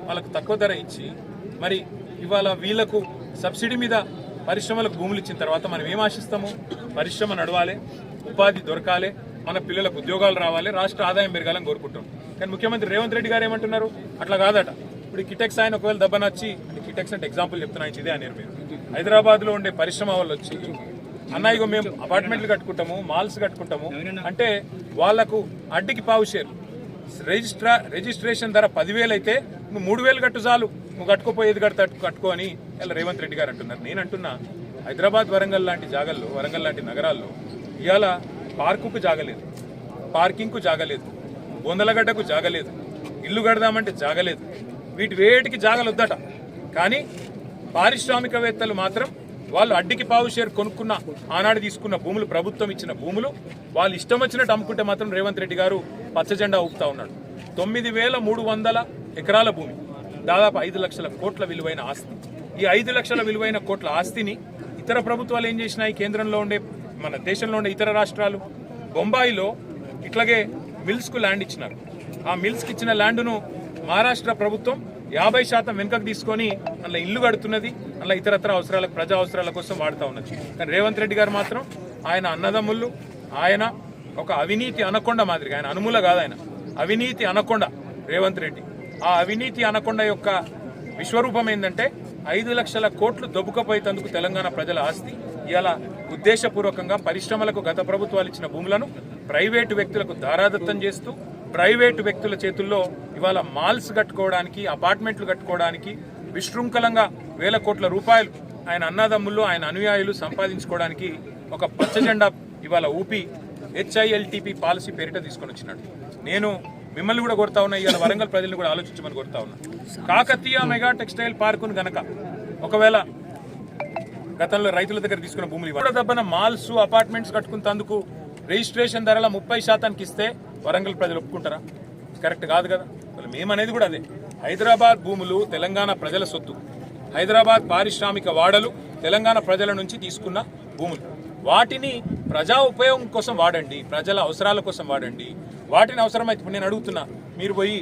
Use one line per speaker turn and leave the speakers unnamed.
వాళ్ళకు తక్కువ ధర ఇచ్చి మరి ఇవాళ వీళ్లకు సబ్సిడీ మీద పరిశ్రమలకు భూములు ఇచ్చిన తర్వాత మనం ఏం ఆశిస్తాము? పరిశ్రమ నడవాలి, ఉపాధి దొరకాలి, మన పిల్లలకు ఉద్యోగాలు రావాలి, రాష్ట్ర ఆదాయం పెరగాలని కోరుకుంటాం. కానీ ముఖ్యమంత్రి రేవంత్ రెడ్డి గారు ఏమంటున్నారు? అట్లా కాదట. ఇప్పుడు కిటెక్స్ ఆయన ఒకవేళ దెబ్బనొచ్చి, కిటెక్స్ అంటే ఎగ్జాంపుల్ చెప్తున్నా, ఇదే అనేది మీరు హైదరాబాద్లో ఉండే పరిశ్రమ వాళ్ళు వచ్చి అన్న ఇగో మేము అపార్ట్మెంట్లు కట్టుకుంటాము, మాల్స్ కట్టుకుంటాము అంటే వాళ్లకు అడ్డికి పావు షేర్. రిజిస్ట్రేషన్ ధర 10,000 అయితే నువ్వు 3,000 కట్టు చాలు, నువ్వు కట్టుకోపోయేది కట్టుకో అని ఇలా రేవంత్ రెడ్డి గారు అంటున్నారు. నేను అంటున్నా, హైదరాబాద్ వరంగల్ లాంటి జాగాల్లో, వరంగల్ లాంటి నగరాల్లో ఇవాళ పార్కుకు జాగలేదు, పార్కింగ్కు జాగలేదు, బొందలగడ్డకు జాగలేదు, ఇల్లు కడదామంటే జాగలేదు, వీటి వేటికి జాగలు వద్దట. కానీ పారిశ్రామికవేత్తలు మాత్రం వాళ్ళు అడ్డికి పావు షేర్ కొనుక్కున్న, ఆనాడు తీసుకున్న భూములు, ప్రభుత్వం ఇచ్చిన భూములు వాళ్ళు ఇష్టం వచ్చినట్టు అమ్ముకుంటే మాత్రం రేవంత్ రెడ్డి గారు పచ్చజెండా ఊపుతా ఉన్నాడు. 9,300 ఎకరాల భూమి, దాదాపు 5 లక్షల కోట్ల విలువైన ఆస్తి. ఈ 5 లక్షల విలువైన కోట్ల ఆస్తిని ఇతర ప్రభుత్వాలు ఏం చేసినాయి? కేంద్రంలో ఉండే, మన దేశంలో ఉండే ఇతర రాష్ట్రాలు, బొంబాయిలో ఇట్లాగే మిల్స్కు ల్యాండ్ ఇచ్చినారు. ఆ మిల్స్కి ఇచ్చిన ల్యాండ్ను మహారాష్ట్ర ప్రభుత్వం 50% వెనుకకు తీసుకొని అందులో ఇల్లు కడుతున్నది, అందులో ఇతరత్ర అవసరాలకు, ప్రజా అవసరాల కోసం వాడుతూ ఉన్నది. కానీ రేవంత్ రెడ్డి గారు మాత్రం ఆయన అన్నదమ్ముళ్ళు, ఆయన ఒక అవినీతి అనకొండ మాదిరిగా, ఆయన అనుమూల కాదు, ఆయన అవినీతి అనకొండ రేవంత్ రెడ్డి. ఆ అవినీతి అనకొండ యొక్క విశ్వరూపం ఏంటంటే 5 లక్షల కోట్లు దొబ్బుకపోయేందుకు తెలంగాణ ప్రజల ఆస్తి ఇలా ఉద్దేశపూర్వకంగా పరిశ్రమలకు గత ప్రభుత్వాలు ఇచ్చిన భూములను ప్రైవేటు వ్యక్తులకు దారాదత్తం చేస్తూ, ప్రైవేటు వ్యక్తుల చేతుల్లో ఇవాళ మాల్స్ కట్టుకోవడానికి, అపార్ట్మెంట్లు కట్టుకోవడానికి, విశృంఖలంగా వేల కోట్ల రూపాయలు ఆయన అన్నదమ్ములు, ఆయన అనుయాయులు సంపాదించుకోవడానికి ఒక పచ్చజెండా ఇవాళ ఊపి HILTP పాలసీ పేరిట తీసుకొని వచ్చినాడు. నేను మిమ్మల్ని కూడా కోరుతా ఉన్నా, ఇవాళ వరంగల్ ప్రజలను కూడా ఆలోచించమని కోరుతా ఉన్నా. కాకతీయ మెగా టెక్స్టైల్ పార్కును గనక ఒకవేళ గతంలో రైతుల దగ్గర తీసుకున్న భూములు కూడా దబ్బన మాల్స్, అపార్ట్మెంట్స్ కట్టుకున్నందుకు రిజిస్ట్రేషన్ ధరల 30% ఇస్తే వరంగల్ ప్రజలు ఒప్పుకుంటారా? కరెక్ట్ కాదు కదా. మేమనేది కూడా అదే. హైదరాబాద్ భూములు తెలంగాణ ప్రజల సొత్తు, హైదరాబాద్ పారిశ్రామిక వాడలు తెలంగాణ ప్రజల నుంచి తీసుకున్న భూములు. వాటిని ప్రజా ఉపయోగం కోసం వాడండి, ప్రజల అవసరాల కోసం వాడండి. వాటిని అవసరమైతే, నేను అడుగుతున్నా, మీరు పోయి